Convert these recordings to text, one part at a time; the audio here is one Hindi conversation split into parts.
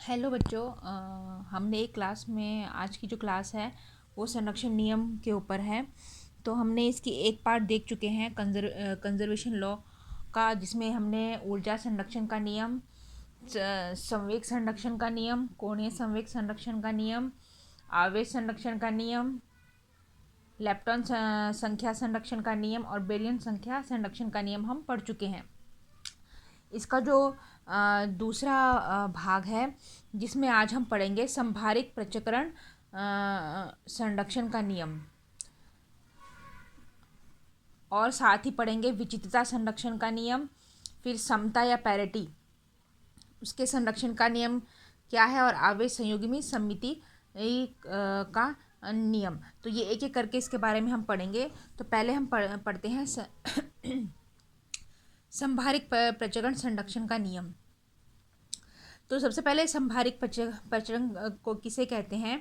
हेलो बच्चों, हमने एक क्लास में आज की जो क्लास है वो संरक्षण नियम के ऊपर है। तो हमने इसकी एक पार्ट देख चुके हैं कंजर्वेशन लॉ का, जिसमें हमने ऊर्जा संरक्षण का नियम, संवेग संरक्षण का नियम, कोणीय संवेग संरक्षण का नियम, आवेश संरक्षण का नियम, लेप्टॉन संख्या संरक्षण का नियम और बेरियन संख्या संरक्षण का नियम हम पढ़ चुके हैं। इसका जो दूसरा भाग है जिसमें आज हम पढ़ेंगे संभारिक पृथक्करण संरक्षण का नियम, और साथ ही पढ़ेंगे विचित्रता संरक्षण का नियम, फिर समता या पैरिटी उसके संरक्षण का नियम क्या है, और आवेश संयुग्मी सममिति का नियम। तो ये एक एक करके इसके बारे में हम पढ़ेंगे। तो पहले हम पढ़ते हैं संभारिक प्रचरण संरक्षण का नियम। तो सबसे पहले संभारिक प्रचरण को किसे कहते हैं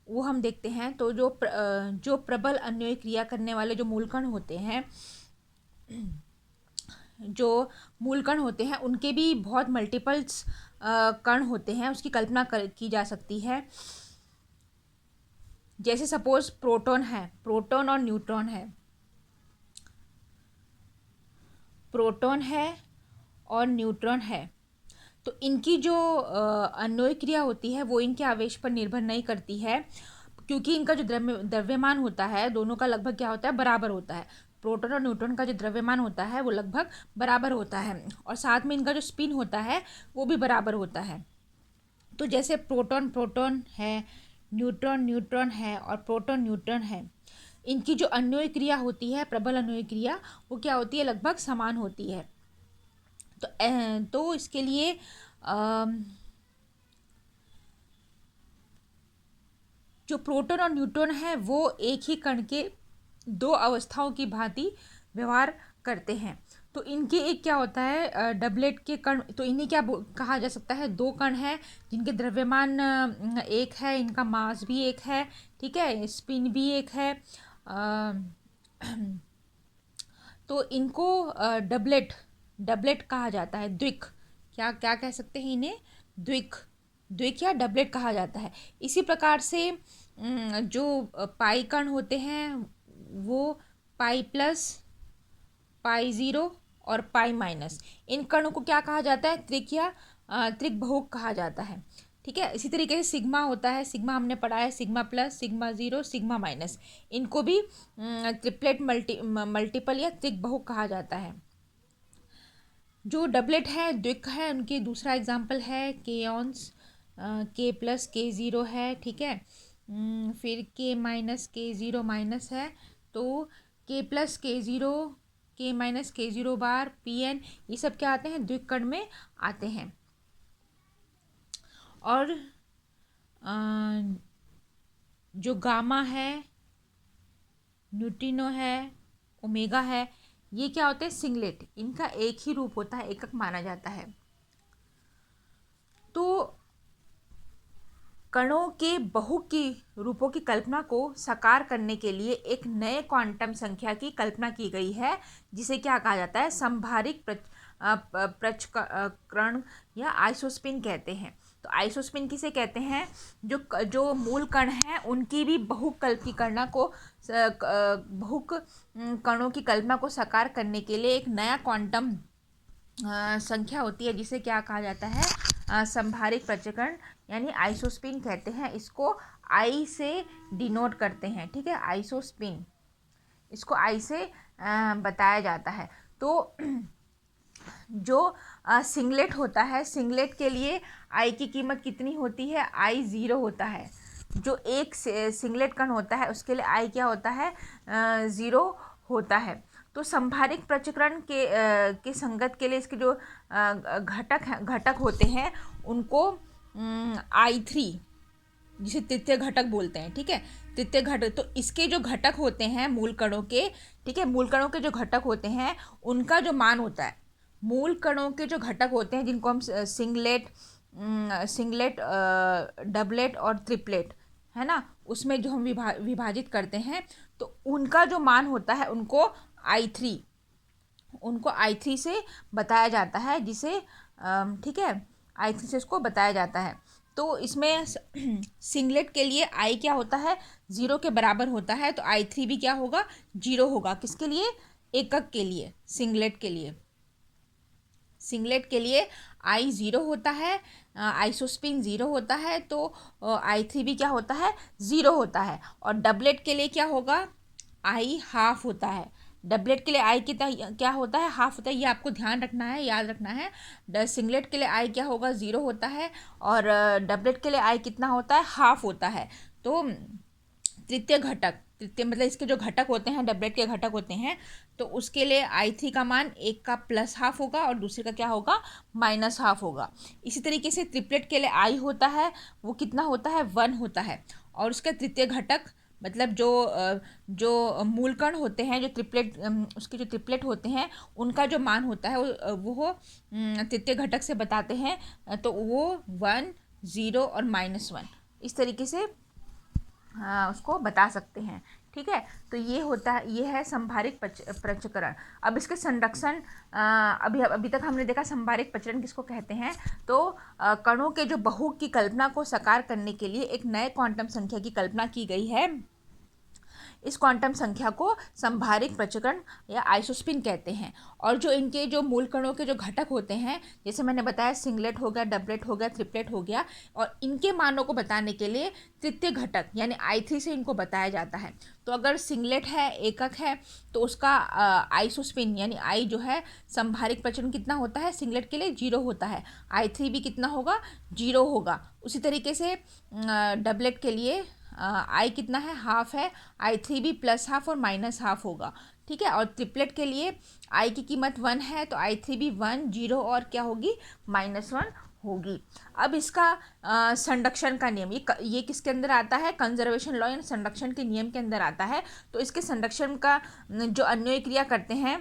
वो हम देखते हैं। तो जो प्रबल अन्योयी क्रिया करने वाले जो मूलकण होते हैं, उनके भी बहुत मल्टीपल्स कण होते हैं, उसकी कल्पना की जा सकती है। जैसे सपोज प्रोटॉन है, प्रोटॉन और न्यूट्रॉन है, प्रोटॉन है और न्यूट्रॉन है। तो इनकी जो अन्योयी क्रिया होती है वो इनके आवेश पर निर्भर नहीं करती है, क्योंकि इनका जो द्रव्यमान होता है दोनों का लगभग क्या होता है, बराबर होता है। प्रोटॉन और न्यूट्रॉन का जो द्रव्यमान होता है वो लगभग बराबर होता है, और साथ में इनका जो स्पिन होता है वो भी बराबर होता है। तो जैसे प्रोटॉन प्रोटॉन है, न्यूट्रॉन न्यूट्रॉन है और प्रोटॉन न्यूट्रॉन है, इनकी जो अन्योयी क्रिया होती है, प्रबल अन्योयी क्रिया, वो क्या होती है, लगभग समान होती है। तो इसके लिए जो प्रोटॉन और न्यूट्रॉन है वो एक ही कण के दो अवस्थाओं की भांति व्यवहार करते हैं। तो इनके एक क्या होता है, डबलेट के कण। तो इन्हें क्या कहा जा सकता है, दो कण हैं जिनके द्रव्यमान एक है, इनका मास भी एक है, ठीक है, स्पिन भी एक है। तो इनको डबलेट कहा जाता है, द्विक। क्या क्या कह सकते हैं इन्हें, द्विक या डबलेट कहा जाता है। इसी प्रकार से जो पाई कण होते हैं वो पाई प्लस, पाई ज़ीरो और पाई माइनस, इन कणों को क्या कहा जाता है, त्रिक या त्रिक बहुक कहा जाता है, ठीक है। इसी तरीके से सिग्मा होता है, सिग्मा हमने पढ़ा है, sigma plus, sigma zero, sigma minus, इनको भी ट्रिपलेट मल्टीपल या त्रिक बहुक कहा जाता है। जो डबलेट है, द्विक है, उनकी दूसरा एग्जाम्पल है केऑन्स, के प्लस के ज़ीरो है, ठीक है। फिर के माइनस के ज़ीरो माइनस है। तो के प्लस के ज़ीरो, के माइनस के ज़ीरो बार, पी एन, ये सब क्या आते हैं, द्विक कण में आते हैं। और जो गामा है, न्यूट्रिनो है, ओमेगा है, ये क्या होते हैं, सिंगलेट। इनका एक ही रूप होता है, एकक माना जाता है। तो कणों के बहु की रूपों की कल्पना को साकार करने के लिए एक नए क्वांटम संख्या की कल्पना की गई है, जिसे क्या कहा जाता है, संभारिक पृथक्करण या आइसोस्पिन कहते हैं। तो आइसोस्पिन किसे कहते हैं, जो मूल कण हैं उनकी भी बहुकल्प की कल्पना को, बहुक कणों की कल्पना को साकार करने के लिए एक नया क्वांटम संख्या होती है, जिसे क्या कहा जाता है, संभारिक पृथक्करण यानी आइसोस्पिन कहते हैं। इसको आई से डिनोट करते हैं, ठीक है, आइसोस्पिन, इसको आई से बताया जाता है। तो जो सिंगलेट होता है, सिंगलेट के लिए आई की कीमत कितनी होती है, आई ज़ीरो होता है। जो एक सिंगलेट कण होता है उसके लिए आई क्या होता है, ज़ीरो होता है। तो संभारिक पृथक्करण के संगत के लिए इसके जो घटक होते हैं उनको I3, जिसे तृतीय घटक बोलते हैं, ठीक है, तृतीय घटक। तो इसके जो घटक होते हैं मूल कणों के, ठीक है, मूल कणों के जो घटक होते हैं उनका जो मान होता है, मूल कणों के जो घटक होते हैं जिनको हम सिंगलेट, डबलेट और ट्रिपलेट है ना, उसमें जो हम विभाजित करते हैं, तो उनका जो मान होता है उनको I3 से बताया जाता है, जिसे ठीक है, I3 से इसको बताया जाता है। तो इसमें सिंगलेट के लिए I क्या होता है, 0 के बराबर होता है, तो I3 भी क्या होगा, 0 होगा। किसके लिए, एकक के लिए, सिंगलेट के लिए। सिंगलेट के लिए आई 0 होता है, आइसोस्पिन 0 होता है, तो I3 भी क्या होता है, 0 होता है। और डबलेट के लिए क्या होगा, आई हाफ होता है। डबलेट के लिए आई कितना क्या होता है, हाफ होता है। ये आपको ध्यान रखना है, याद रखना है। सिंगलेट के लिए आई क्या होगा, 0 होता है, और डबलेट के लिए आई कितना होता है, हाफ होता है। तो तृतीय घटक, तृतीय मतलब इसके जो घटक होते हैं, डबलेट के घटक होते हैं, तो उसके लिए I3 का मान एक का प्लस हाफ होगा और दूसरे का क्या होगा, माइनस हाफ होगा। इसी तरीके से ट्रिपलेट के लिए I होता है, वो कितना होता है, 1 होता है। और उसका तृतीय घटक मतलब जो मूलकण होते हैं, जो ट्रिपलेट उसके जो ट्रिपलेट होते हैं, उनका जो मान होता है वो तृतीय घटक से बताते हैं, तो वो 1, 0 और -1 इस तरीके से उसको बता सकते हैं। ठीक है, तो ये होता है, ये है संभारिक प्रचक्रण। अब इसके संरक्षण, अभी तक हमने देखा संभारिक प्रचरण किसको कहते हैं। तो कणों के जो बहुक की कल्पना को साकार करने के लिए एक नए क्वांटम संख्या की कल्पना की गई है। इस क्वांटम संख्या को संभारिक प्रचक्रण या आइसोस्पिन कहते हैं। और जो इनके जो मूल कणों के जो घटक होते हैं, जैसे मैंने बताया सिंगलेट हो गया, डबलेट हो गया, ट्रिपलेट हो गया, और इनके मानों को बताने के लिए तृतीय घटक यानी I3 से इनको बताया जाता है। तो अगर सिंगलेट है, एकक है, तो उसका आइसोस्पिन यानी आई जो है संभारिक प्रचक्रण कितना होता है, सिंगलेट के लिए 0 होता है, I3 भी कितना होगा, 0 होगा। उसी तरीके से डबलेट के लिए आई कितना है, हाफ है, I3 भी प्लस हाफ और माइनस हाफ होगा। ठीक है, और ट्रिपलेट के लिए आई की कीमत 1 है, तो I3 भी 1, 0 और क्या होगी, -1 होगी। अब इसका संरक्षण का नियम, ये किसके अंदर आता है, कंजर्वेशन लॉ यानी संरक्षण के नियम के अंदर आता है। तो इसके संरक्षण का जो अन्वय क्रिया करते हैं,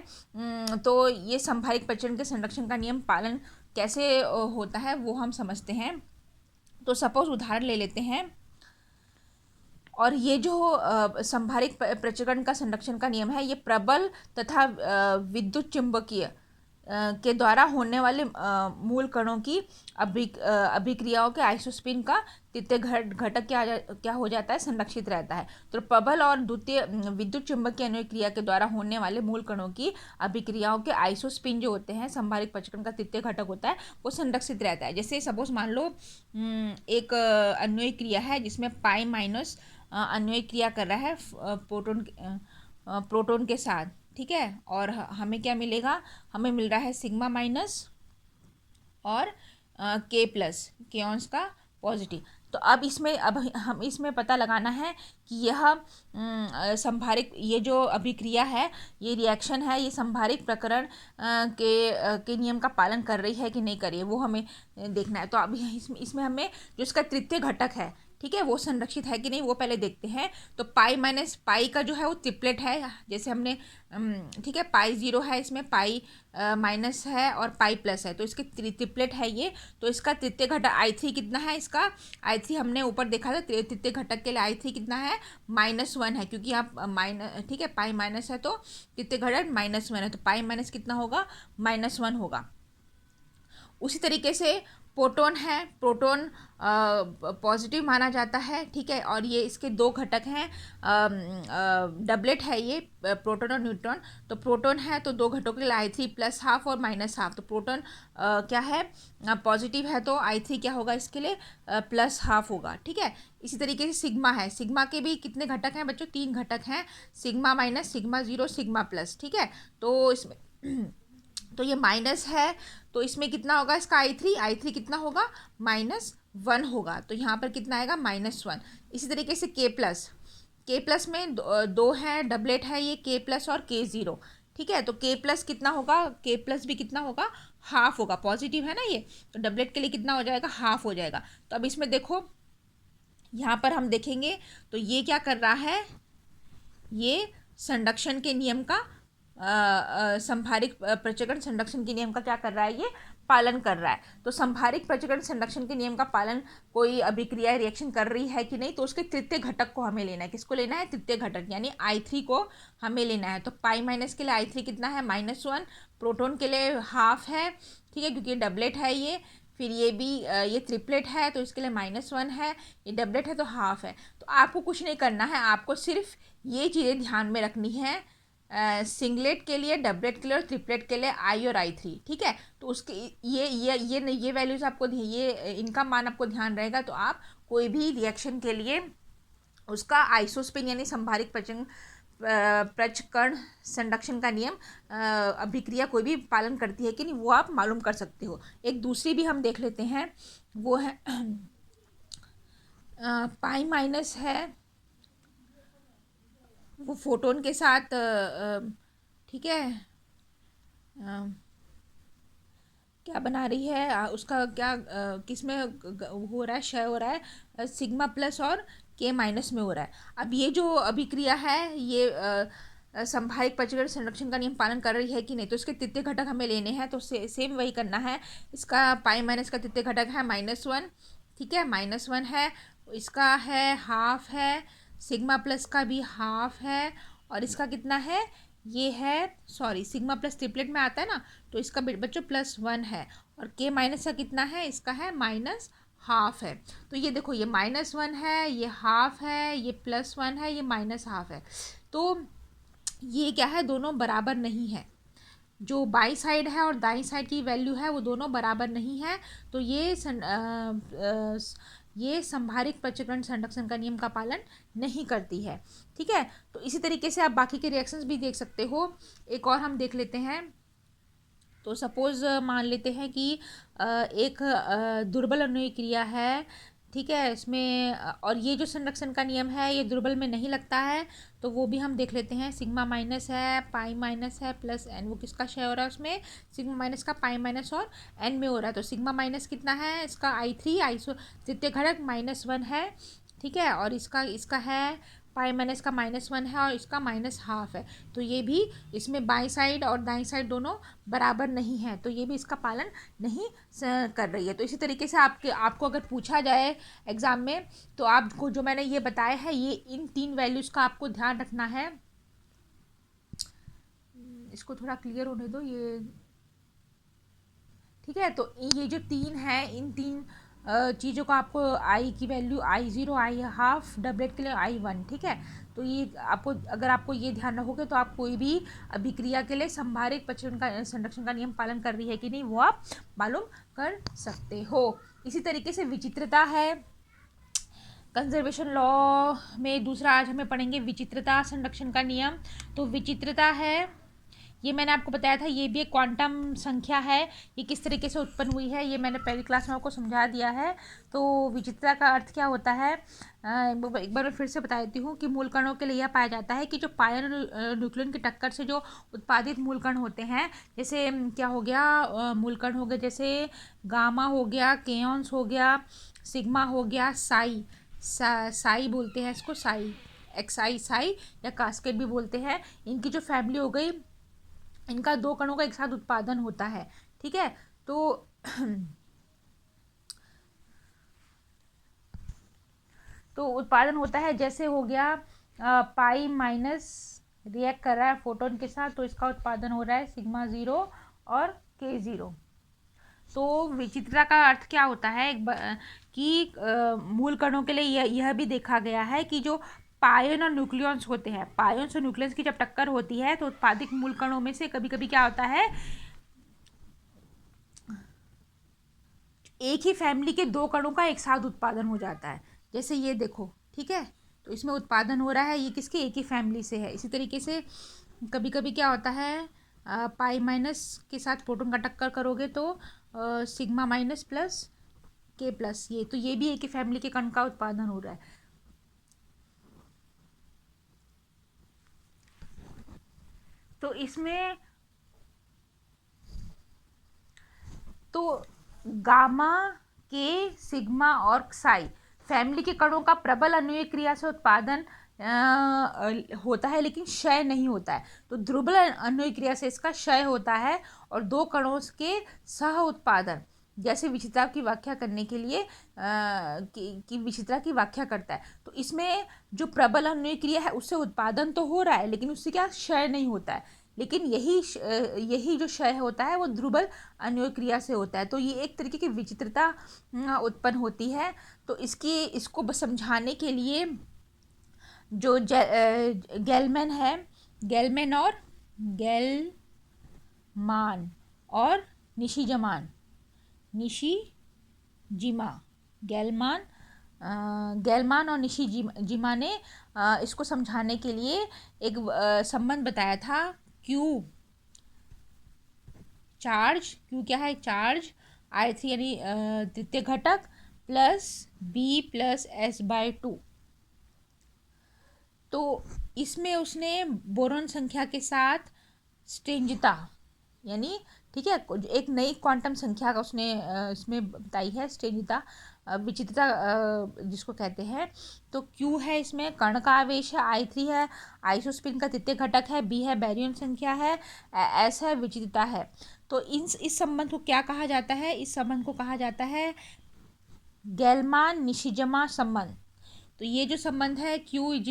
तो ये संभारिक प्रचक्रण के संरक्षण का नियम पालन कैसे होता है वो हम समझते हैं। तो सपोज उदाहरण ले लेते हैं, और ये जो संभारिक प्रचक्रण का संरक्षण का नियम है, ये प्रबल तथा विद्युत चुंबकीय के द्वारा होने वाले मूल कणों की अभिक्रियाओं के आइसोस्पिन का तृतीय घटक क्या हो जाता है, संरक्षित रहता है। तो प्रबल और द्वितीय विद्युत चुंबकीय अन्वय क्रिया के द्वारा होने वाले मूल कणों की अभिक्रियाओं के आइसोस्पिन जो होते हैं, संभारिक प्रचक्रण का तृतीय घटक होता है, वो संरक्षित रहता है। जैसे सपोज मान लो एक अन्वय क्रिया है जिसमें पाई माइनस अन्वय क्रिया कर रहा है प्रोटॉन के साथ। ठीक है, और हमें क्या मिलेगा, हमें मिल रहा है सिग्मा माइनस और के प्लस केऑन्स का पॉजिटिव। तो अब हम इसमें पता लगाना है कि यह संभारिक, ये जो अभिक्रिया है, ये रिएक्शन है, ये संभारिक प्रकरण के नियम का पालन कर रही है कि नहीं कर रही है, वो हमें देखना है। तो अभी इसमें हमें जो इसका तृतीय घटक है, ठीक है, वो संरक्षित है कि नहीं वो पहले देखते हैं। तो पाई माइनस पाई का जो है वो ट्रिपलेट है, जैसे हमने ठीक है, पाई 0 है, इसमें पाई माइनस है और पाई प्लस है, तो इसके ट्रिपलेट है ये। तो इसका तृतीय घटक I3 कितना है, इसका I3 हमने ऊपर देखा था, तृतीय घटक के लिए I3 कितना है, -1 है, क्योंकि यहाँ ठीक है, पाई माइनस है तो तृतीय घटक -1 है, तो पाई माइनस कितना होगा, -1 होगा। उसी तरीके से प्रोटॉन है, प्रोटॉन पॉजिटिव माना जाता है। ठीक है, और ये इसके दो घटक हैं, डबलेट है ये, प्रोटॉन और न्यूट्रॉन। तो प्रोटॉन है तो दो घटकों के लिए I3 प्लस हाफ और माइनस हाफ। तो प्रोटॉन क्या है, पॉजिटिव है, तो I3 क्या होगा इसके लिए, प्लस हाफ होगा। ठीक है, इसी तरीके से सिग्मा है, सिग्मा के भी कितने घटक हैं बच्चों, 3 घटक हैं, sigma minus, sigma 0, sigma plus. ठीक है, तो इसमें तो ये माइनस है, तो इसमें कितना होगा इसका I3 कितना होगा, -1 होगा। तो यहाँ पर कितना आएगा, -1। इसी तरीके से के प्लस में दो है, डबलेट है ये, के प्लस और K0। ठीक है, तो के प्लस कितना होगा, के प्लस भी कितना होगा, हाफ होगा, पॉजिटिव है ना ये, तो डबलेट के लिए कितना हो जाएगा, हाफ हो जाएगा। तो अब इसमें देखो, यहाँ पर हम देखेंगे तो ये क्या कर रहा है, ये संरक्षण के नियम का संभारिक प्रचक्रण संरक्षण के नियम का क्या कर रहा है, ये पालन कर रहा है। तो संभारिक प्रचक्रण संरक्षण के नियम का पालन कोई अभिक्रिया रिएक्शन कर रही है कि नहीं, तो उसके तृतीय घटक को हमें लेना है। किसको लेना है, तृतीय घटक यानी I3 को हमें लेना है। तो पाई माइनस के लिए I3 कितना है, -1, प्रोटॉन के लिए हाफ है। ठीक है, क्योंकि डबलेट है ये, फिर ये भी ये ट्रिपलेट है तो इसके लिए -1 है, ये डबलेट है तो हाफ है। तो आपको कुछ नहीं करना है, आपको सिर्फ ये चीज़ें ध्यान में रखनी है। सिंगलेट के लिए, डबलेट के लिए और ट्रिपलेट के लिए आई और I3, ठीक है। तो उसके ये वैल्यूज़ आपको ये इनका मान आपको ध्यान रहेगा, तो आप कोई भी रिएक्शन के लिए उसका आइसोस्पिन यानी संभारिक प्रचकण संरक्षण का नियम अभिक्रिया कोई भी पालन करती है कि नहीं, वो आप मालूम कर सकते हो। एक दूसरी भी हम देख लेते हैं, वो है पाई माइनस है, वो फोटोन के साथ ठीक है क्या बना रही है, उसका क्या किस में हो रहा है, क्षय हो रहा है, सिग्मा प्लस और के माइनस में हो रहा है। अब ये जो अभिक्रिया है ये संभाविक प्रचलन संरक्षण का नियम पालन कर रही है कि नहीं, तो इसके तृतीय घटक हमें लेने हैं। तो सेम वही करना है। इसका पाई माइनस का तृतीय घटक है -1, ठीक है, -1 है। इसका है हाफ है, सिग्मा प्लस का भी हाफ है, और इसका कितना है, ये है, सॉरी सिग्मा प्लस ट्रिपलेट में आता है ना, तो इसका बच्चों +1 है। और के माइनस का कितना है, इसका है -हाफ है। तो ये देखो, ये -1 है, ये हाफ है, ये +1 है, ये -हाफ है। तो ये क्या है, दोनों बराबर नहीं है। जो बाई साइड है और दाई साइड की वैल्यू है वो दोनों बराबर नहीं है। तो ये संभारिक प्रचलन संरक्षण का नियम का पालन नहीं करती है, ठीक है। तो इसी तरीके से आप बाकी के रिएक्शंस भी देख सकते हो। एक और हम देख लेते हैं। तो सपोज़ मान लेते हैं कि एक दुर्बल अन्वयी क्रिया है, ठीक है, इसमें और ये जो संरक्षण का नियम है ये दुर्बल में नहीं लगता है। तो वो भी हम देख लेते हैं। सिग्मा माइनस है, पाई माइनस है, प्लस एन, वो किसका क्षय हो रहा है उसमें, सिग्मा माइनस का पाई माइनस और एन में हो रहा है। तो सिग्मा माइनस कितना है, इसका I3 आइसो तृतीय घटक -1 है, ठीक है, और इसका है पाई माइनस का -1 है, और इसका -हाफ है। तो ये भी इसमें बाई साइड और दाई साइड दोनों बराबर नहीं है, तो ये भी इसका पालन नहीं कर रही है। तो इसी तरीके से आपको अगर पूछा जाए एग्ज़ाम में, तो आपको जो मैंने ये बताया है, ये इन 3 वैल्यूज़ का आपको ध्यान रखना है। इसको थोड़ा क्लियर होने दो ये, ठीक है। तो ये जो 3 है, इन 3 चीज़ों का आपको आई की वैल्यू I0, I½ डबलेट के लिए I1, ठीक है। तो ये अगर आपको ये ध्यान रखोगे तो आप कोई भी अभिक्रिया के लिए संभारिक प्रचलन का संरक्षण का नियम पालन कर रही है कि नहीं, वो आप मालूम कर सकते हो। इसी तरीके से विचित्रता है। कंजर्वेशन लॉ में दूसरा आज हमें पढ़ेंगे विचित्रता संरक्षण का नियम। तो विचित्रता है, ये मैंने आपको बताया था, ये भी एक क्वांटम संख्या है। ये किस तरीके से उत्पन्न हुई है ये मैंने पहली क्लास में आपको समझा दिया है। तो विचित्रता का अर्थ क्या होता है, एक बार मैं फिर से बता देती हूँ कि मूल कणों के लिए यह पाया जाता है कि जो पायन न्यूक्लियन की टक्कर से जो उत्पादित मूल कण होते हैं, जैसे क्या हो गया, मूल कण हो गए, जैसे गामा हो गया, केयॉन्स हो गया, सिग्मा हो गया, साई बोलते हैं इसको, XI साई, या कास्केट भी बोलते हैं। इनकी जो फैमिली हो गई, इनका 2 कणों का एक साथ उत्पादन होता है, ठीक है। तो उत्पादन होता है, जैसे हो गया पाई माइनस रिएक्ट कर रहा है फोटोन के साथ, तो इसका उत्पादन हो रहा है सिग्मा 0 और K0। तो विचित्रता का अर्थ क्या होता है, कि मूल कणों के लिए यह भी देखा गया है कि जो पायन और न्यूक्लियॉन्स होते हैं, पायन्स और न्यूक्लियस की जब टक्कर होती है तो उत्पादित मूल कणों में से कभी कभी क्या होता है, एक ही फैमिली के 2 कणों का एक साथ उत्पादन हो जाता है। जैसे ये देखो, ठीक है, तो इसमें उत्पादन हो रहा है, ये किसके, एक ही फैमिली से है। इसी तरीके से कभी कभी क्या होता है, पाई माइनस के साथ प्रोटॉन का टक्कर करोगे तो sigma minus plus K plus, ये तो ये भी एक ही फैमिली के कण का उत्पादन हो रहा है। तो इसमें तो गामा, के, सिग्मा और साई फैमिली के कणों का प्रबल अन्वयी क्रिया से उत्पादन होता है, लेकिन क्षय नहीं होता है। तो ध्रुबल अन्वयी क्रिया से इसका क्षय होता है, और 2 कणों के सह उत्पादन, जैसे विचित्रता की व्याख्या करने के लिए कि विचित्रता की व्याख्या करता है। तो इसमें जो प्रबल अन्वयी क्रिया है उससे उत्पादन तो हो रहा है, लेकिन उससे क्या क्षय नहीं होता है। लेकिन यही जो क्षय होता है वो ध्रुवल अन्योन्य क्रिया से होता है। तो ये एक तरीके की विचित्रता उत्पन्न होती है। तो इसको समझाने के लिए जो गेलमैन है, गेलमैन और गेलमान और निशिजिमा गेलमान और निशिजिमा ने इसको समझाने के लिए एक संबंध बताया था। क्यू क्या है? चार्ज I3 यानी तृतीय घटक प्लस B प्लस S/2। तो इसमें उसने बोरॉन संख्या के साथ स्ट्रेंजता यानी, ठीक है, एक नई क्वांटम संख्या का उसने इसमें बताई है, स्ट्रेंजता, विचित्रता जिसको कहते हैं। तो Q है, इसमें कण का आवेश है, I3 है, आइसोस्पिन का तृतीय घटक है, B है बैरियन संख्या है, S है विचित्रता है। तो इस संबंध को क्या कहा जाता है? इस संबंध को कहा जाता है गेलमान निशिजिमा संबंध। तो ये जो संबंध है Q =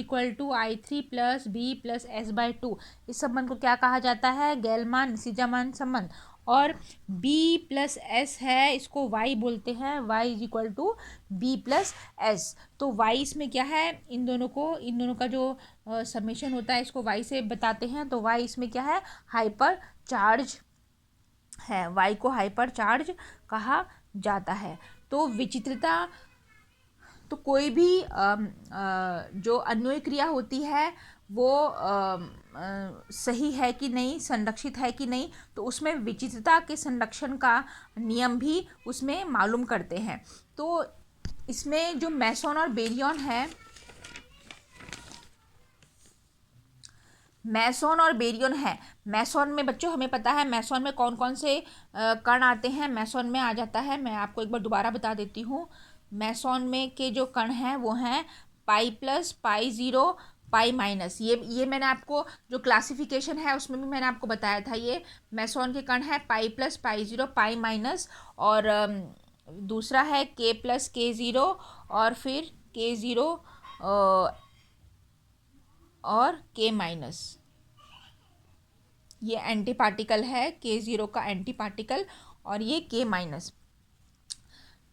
I3 plus B plus S/2, इस संबंध को क्या कहा जाता है? गेलमान निशिजिमा संबंध। और B प्लस S है, इसको Y बोलते हैं, Y = B प्लस S। तो Y इसमें क्या है? इन दोनों का जो समेशन होता है इसको Y से बताते हैं। तो Y इसमें क्या है? हाइपर चार्ज है, Y को हाइपर चार्ज कहा जाता है। तो विचित्रता, तो कोई भी जो अन्योन्य क्रिया होती है वो सही है कि नहीं, संरक्षित है कि नहीं, तो उसमें विचित्रता के संरक्षण का नियम भी उसमें मालूम करते हैं। तो इसमें जो मेसॉन और बेरियन है, मेसॉन में बच्चों हमें पता है मेसॉन में कौन कौन से कण आते हैं। मेसॉन में आ जाता है, मैं आपको एक बार दोबारा बता देती हूँ। मेसॉन में के जो कण हैं वो हैं π+, π0, π-। ये मैंने आपको जो क्लासिफिकेशन है उसमें भी मैंने आपको बताया था। ये मेसॉन के कण है π+, π0, π-, और दूसरा है K+, K0 और फिर K0 और K-। ये एंटी पार्टिकल है, K0 का एंटी पार्टिकल और ये K-।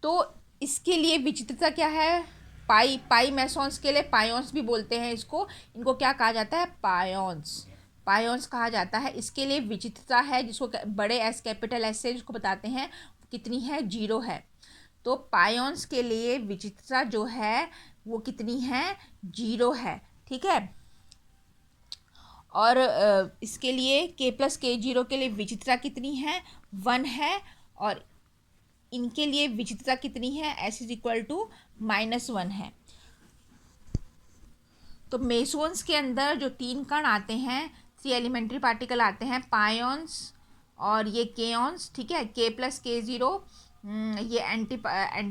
तो इसके लिए विचित्रता क्या है? पाई मेसॉन्स के लिए पायोन्स भी बोलते हैं इसको, इनको क्या कहा जाता है? पायोन्स कहा जाता है। इसके लिए विचित्रता है जिसको बड़े S, कैपिटल S से जिसको बताते हैं, कितनी है? 0 है। तो पायोन्स के लिए विचित्रता जो है वो कितनी है? 0 है, ठीक है। और इसके लिए K+, K0 के लिए विचित्रता कितनी है? 1 है। और इनके लिए विचित्रता कितनी है? S = -1 है। तो मेसॉन्स के अंदर जो 3 कण आते हैं, 3 एलिमेंट्री पार्टिकल आते हैं, पायोन्स और ये केओन्स, ठीक है। K+, K0 ये एंटी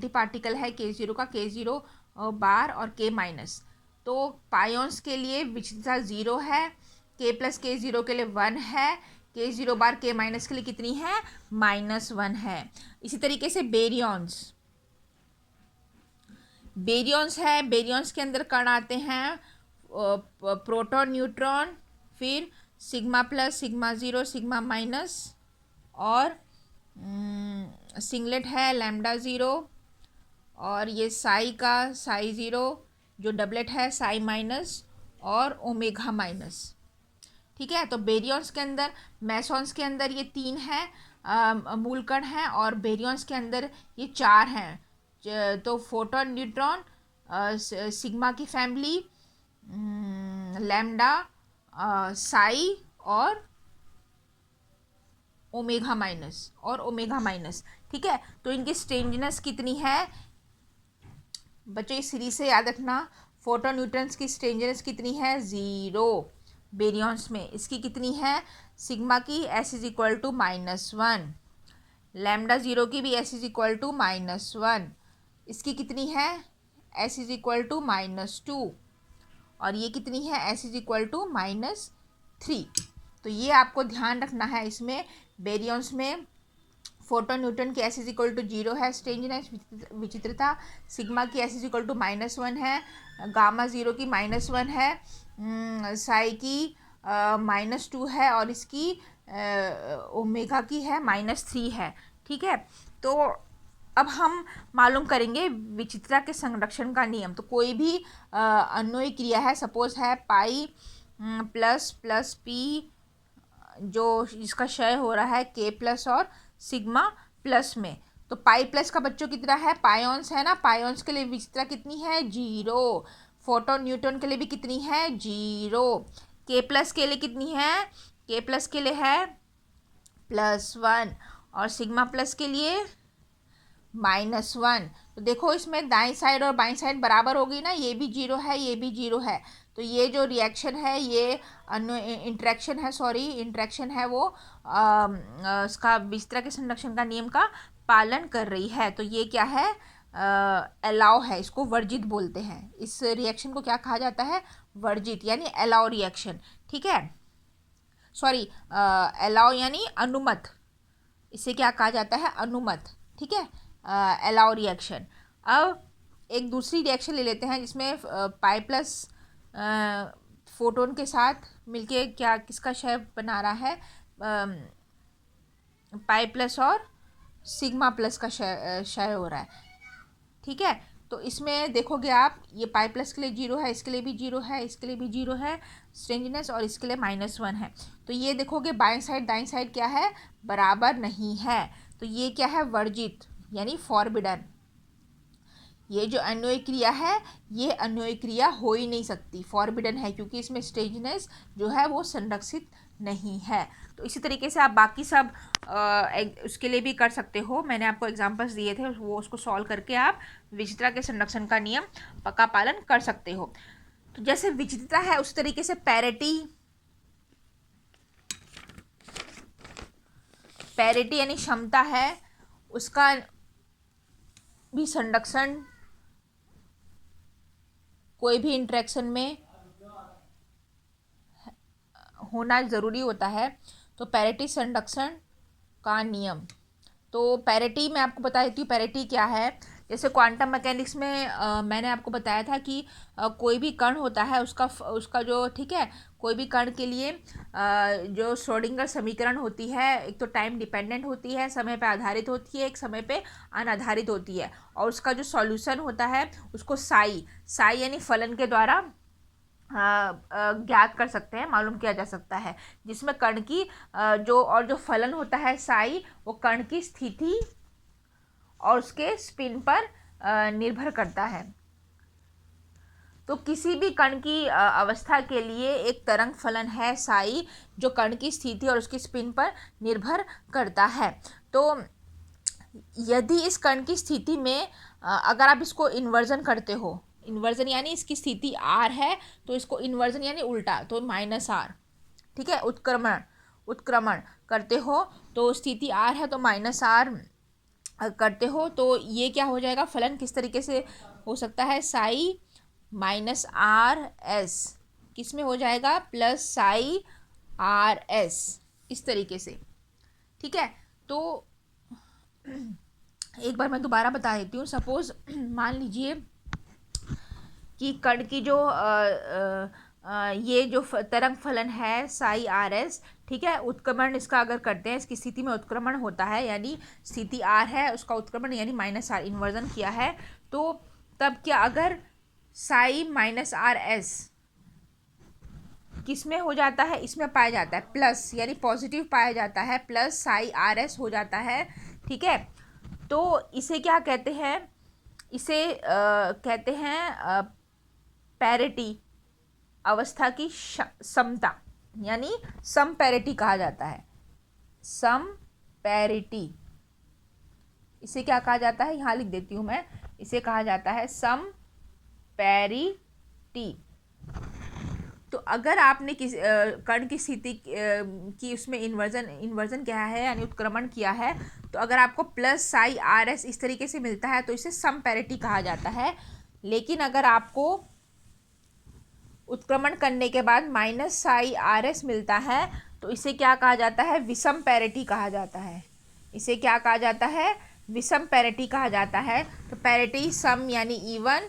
पार्टिकल है K0 का, K0 बार और K-। तो पायोन्स के लिए विचित्रता 0 है, K+, K0 के लिए 1 है, K0 बार K- के लिए कितनी है? -1 है। इसी तरीके से बेरियंस है, बेरियंस के अंदर कण आते हैं प्रोटॉन, न्यूट्रॉन, फिर σ+, σ0, σ-, और सिंगलेट है λ0, और ये ψ0 जो डबलेट है ψ- और ω-। ठीक है। तो बेरियंस के अंदर, मेसॉन्स के अंदर ये 3 हैं मूलकण हैं, और बेरियंस के अंदर ये 4 हैं। तो फोटॉन, न्यूट्रॉन, सिग्मा की फैमिली, लैम्डा, साई और ओमेगा-। ठीक है। तो इनकी स्ट्रेंजनेस कितनी है बच्चों? इस सीरीज से याद रखना, फोटॉन न्यूट्रॉन्स की स्ट्रेंजनेस कितनी है? 0। बेरियंस में इसकी कितनी है? सिग्मा की S = -1, लैम्डा 0 की भी S = -1, इसकी कितनी है? S = -2, और ये कितनी है? S = -3। तो ये आपको ध्यान रखना है। इसमें बेरियंस में फोटॉन न्यूट्रॉन की S = 0 है स्ट्रेंजनेस, विचित्रता। सिग्मा की S = -1 है, गामा 0 की -1 है, साई की -2 है और इसकी ओमेगा की है -3 है। ठीक है, तो अब हम मालूम करेंगे विचित्रता के संरक्षण का नियम। तो कोई भी अन्वयी क्रिया है, सपोज है पाई प्लस प्लस पी, जो जिसका क्षय हो रहा है के प्लस और सिग्मा प्लस में। तो पाई प्लस का बच्चों कितना है, पायोन्स है ना, पायोन्स के लिए विचित्रता कितनी है, 0। फोटोन न्यूट्रॉन के लिए भी कितनी है, 0। के प्लस के लिए कितनी है, के प्लस के लिए है +1 और सिग्मा प्लस के लिए -1। तो देखो इसमें दाईं साइड और बाईं साइड बराबर होगी ना, ये भी 0 है, ये भी 0 है। तो ये जो रिएक्शन है, ये इंट्रैक्शन है, सॉरी इंट्रैक्शन है, वो इसका विचित्रता के संरक्षण का नियम का पालन कर रही है। तो ये क्या है, अलाउ है, इसको वर्जित बोलते हैं। इस रिएक्शन को क्या कहा जाता है, वर्जित यानी अलाउ रिएक्शन। ठीक है, सॉरी अलाउ यानी अनुमत, इसे क्या कहा जाता है, अनुमत। ठीक है, अलाउ रिएक्शन। अब एक दूसरी रिएक्शन ले लेते हैं जिसमें पाई प्लस फोटोन के साथ मिलके क्या किसका क्षय बना रहा है, पाई प्लस और सिग्मा प्लस का क्षय हो रहा है। ठीक है, तो इसमें देखोगे आप, ये पाई प्लस के लिए 0 है, इसके लिए भी 0 है, इसके लिए भी 0 है स्ट्रेंजनेस, और इसके लिए -1 है। तो ये देखोगे बाएं साइड दाएं साइड क्या है, बराबर नहीं है। तो ये क्या है, वर्जित यानी फॉरबिडन। ये जो अन्वयी क्रिया है, ये अन्वयी क्रिया हो ही नहीं सकती, फॉरबिडन है, क्योंकि इसमें स्ट्रेंजनेस जो है वो संरक्षित नहीं है। तो इसी तरीके से आप बाकी सब उसके लिए भी कर सकते हो। मैंने आपको एग्जांपल्स दिए थे, वो उसको सॉल्व करके आप विचित्रता के संरक्षण का नियम पक्का पालन कर सकते हो। तो जैसे विचित्रता है उस तरीके से पैरिटी यानी क्षमता है, उसका भी संरक्षण कोई भी इंटरेक्शन में होना ज़रूरी होता है। तो पैरिटी संरक्षण का नियम, तो पैरिटी मैं आपको बता देती हूँ पैरिटी क्या है। जैसे क्वांटम मैकेनिक्स में मैंने आपको बताया था कि कोई भी कण होता है उसका जो, ठीक है, कोई भी कण के लिए जो श्रोडिंगर समीकरण होती है, एक तो टाइम डिपेंडेंट होती है, समय पे आधारित होती है, एक समय पे अनाधारित होती है, और उसका जो सॉल्यूशन होता है उसको साई यानी फलन के द्वारा ज्ञात कर सकते हैं, मालूम किया जा सकता है, जिसमें कण की जो फलन होता है साई, वो कण की स्थिति और उसके स्पिन पर निर्भर करता है। तो किसी भी कण की अवस्था के लिए एक तरंग फलन है साई, जो कण की स्थिति और उसकी स्पिन पर निर्भर करता है। तो यदि इस कण की स्थिति में अगर आप इसको इन्वर्जन करते हो, इन्वर्जन यानी इसकी स्थिति r है, तो इसको इन्वर्जन यानी उल्टा, तो -r। ठीक है, उत्क्रमण करते हो, तो स्थिति r है तो -r करते हो, तो ये क्या हो जाएगा, फलन किस तरीके से हो सकता है, साई -rs किस में हो जाएगा, प्लस साई rs, इस तरीके से। ठीक है, तो एक बार मैं दोबारा बता देती हूँ। सपोज मान लीजिए कि कण की जो ये जो तरंग फलन है साई rs, ठीक है, उत्क्रमण इसका अगर करते हैं, इसकी स्थिति में उत्क्रमण होता है, यानी स्थिति r है, उसका उत्क्रमण यानी -r इन्वर्जन किया है, तो तब क्या, अगर साई -rs किस में हो जाता है, इसमें पाया जाता है प्लस यानी पॉजिटिव पाया जाता है, प्लस साई rs हो जाता है। ठीक है, तो इसे क्या कहते हैं, इसे कहते हैं पैरिटी, अवस्था की समता, यानी सम पैरिटी कहा जाता है, सम पैरिटी। इसे क्या कहा जाता है, यहाँ लिख देती हूँ मैं, इसे कहा जाता है सम पैरिटी। तो अगर आपने किसी कण की स्थिति की उसमें इन्वर्जन क्या है यानी उत्क्रमण किया है, तो अगर आपको प्लस साई rs इस तरीके से मिलता है तो इसे सम पैरिटी कहा जाता है। लेकिन अगर आपको उत्क्रमण करने के बाद माइनस साई rs मिलता है तो इसे क्या कहा जाता है, विषम पैरिटी कहा जाता है। इसे क्या कहा जाता है, विषम पैरिटी कहा जाता है। तो पैरिटी सम यानी इवन,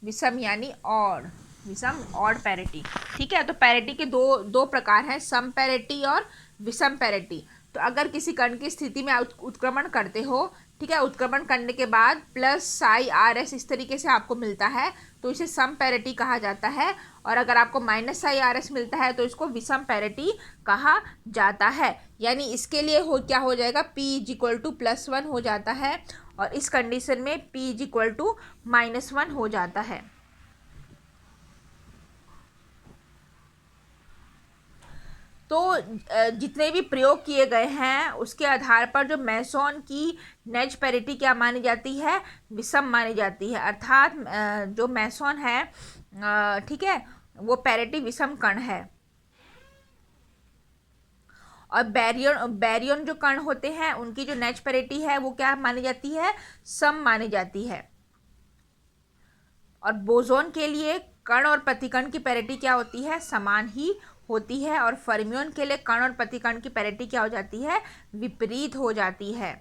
विषम यानी ऑड, विषम ऑड पैरिटी। ठीक है, तो पैरिटी के दो प्रकार हैं, सम पैरिटी और विषम पैरिटी। तो अगर किसी कण की स्थिति में उत्क्रमण करते हो, ठीक है, उत्क्रमण करने के बाद प्लस साई आर एस इस तरीके से आपको मिलता है तो इसे सम पैरिटी कहा जाता है, और अगर आपको माइनस साई आर एस मिलता है तो इसको विषम पैरिटी कहा जाता है। यानी इसके लिए क्या हो जाएगा, p इज इक्वल टू +1 हो जाता है, और इस कंडीशन में p इज इक्वल टू -1 हो जाता है। तो जितने भी प्रयोग किए गए हैं उसके आधार पर जो मेसॉन की नेज पैरिटी क्या मानी जाती है, विषम मानी जाती है। अर्थात जो मेसॉन है, ठीक है, वो पैरिटी विषम कण है। और बैरियन जो कण होते हैं उनकी जो नेज पैरिटी है वो क्या मानी जाती है, सम मानी जाती है। और बोसोन के लिए कण और प्रतिकण की पैरिटी क्या होती है, समान ही होती है। और फर्मियोन के लिए कण और प्रतिकण की पैरिटी क्या हो जाती है, विपरीत हो जाती है।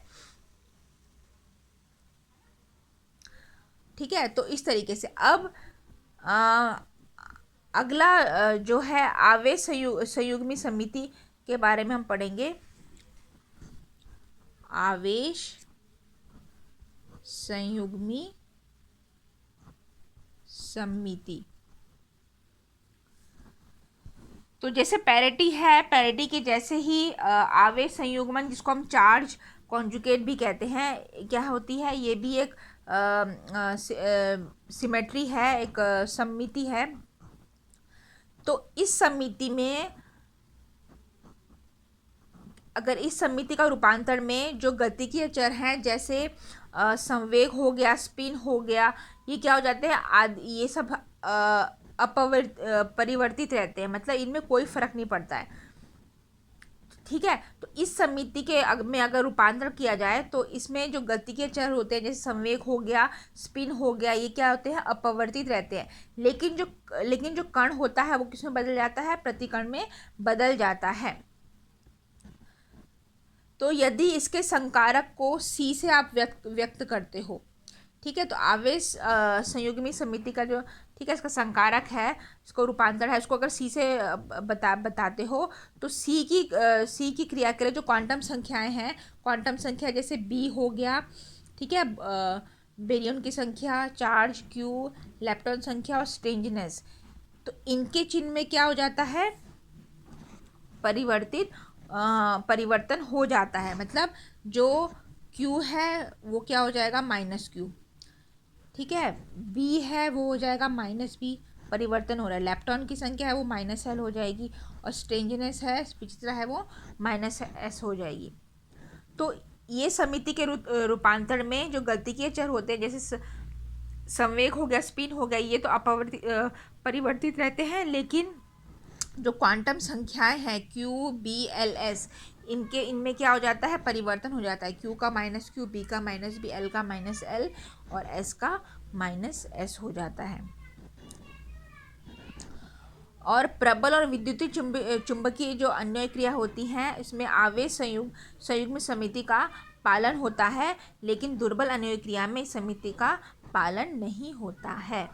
ठीक है, तो इस तरीके से अब अगला जो है आवेश संयुग्मी समिति के बारे में हम पढ़ेंगे। आवेश संयुग्मी समिति। तो जैसे पैरिटी है, पैरिटी के जैसे ही आवेश संयुग्मन जिसको हम चार्ज कॉन्जुगेट भी कहते हैं क्या होती है, ये भी एक सिमेट्री है, एक समिति है। तो इस समिति में अगर इस समिति का रूपांतरण में जो गतिकीय चर हैं जैसे संवेग हो गया, स्पिन हो गया, ये क्या हो जाते हैं, ये सब परिवर्तित रहते हैं, मतलब इनमें कोई फर्क नहीं पड़ता है। ठीक है, तो इस समिति के में अगर रूपांतरण किया जाए तो इसमें जो गतिकीय चर होते हैं जैसे संवेग हो गया, स्पिन हो गया, ये क्या होते हैं, अपरिवर्तित रहते हैं। लेकिन जो कण होता है वो किसमें बदल जाता है, प्रतिकण में बदल जाता है। तो यदि इसके संकारक को C से आप व्यक्त करते हो, ठीक है, तो आवेश संयुग्मी समिति का जो, ठीक है, इसका संकारक है, इसको रूपांतर है, इसको अगर C से बताते हो तो C की क्रिया के लिए जो क्वांटम संख्याएं हैं, क्वांटम संख्या जैसे B हो गया, ठीक है, बेरियन की संख्या, चार्ज Q, लेप्टॉन संख्या और स्ट्रेंजनेस, तो इनके चिन्ह में क्या हो जाता है, परिवर्तन हो जाता है। मतलब जो Q है वो क्या हो जाएगा, -Q, ठीक है, B है वो हो जाएगा -B, परिवर्तन हो रहा है। लेप्टॉन की संख्या है वो -L हो जाएगी, और स्ट्रेंजनेस है, विचित्र है, वो -S हो जाएगी। तो ये समिति के रूपांतरण में जो गतिकीय चर होते हैं जैसे संवेग हो गया, स्पिन हो गया, ये तो परिवर्तित रहते हैं, लेकिन जो क्वांटम संख्याएं हैं Q, B, L, S, इनमें क्या हो जाता है, परिवर्तन हो जाता है। Q का -Q, B का -B, L का -L और S का -S हो जाता है। और प्रबल और विद्युतीय चुंबकीय जो अन्य क्रिया होती हैं इसमें आवेश संयुग्म समिति का पालन होता है, लेकिन दुर्बल अन्य क्रिया में इस समिति का पालन नहीं होता है।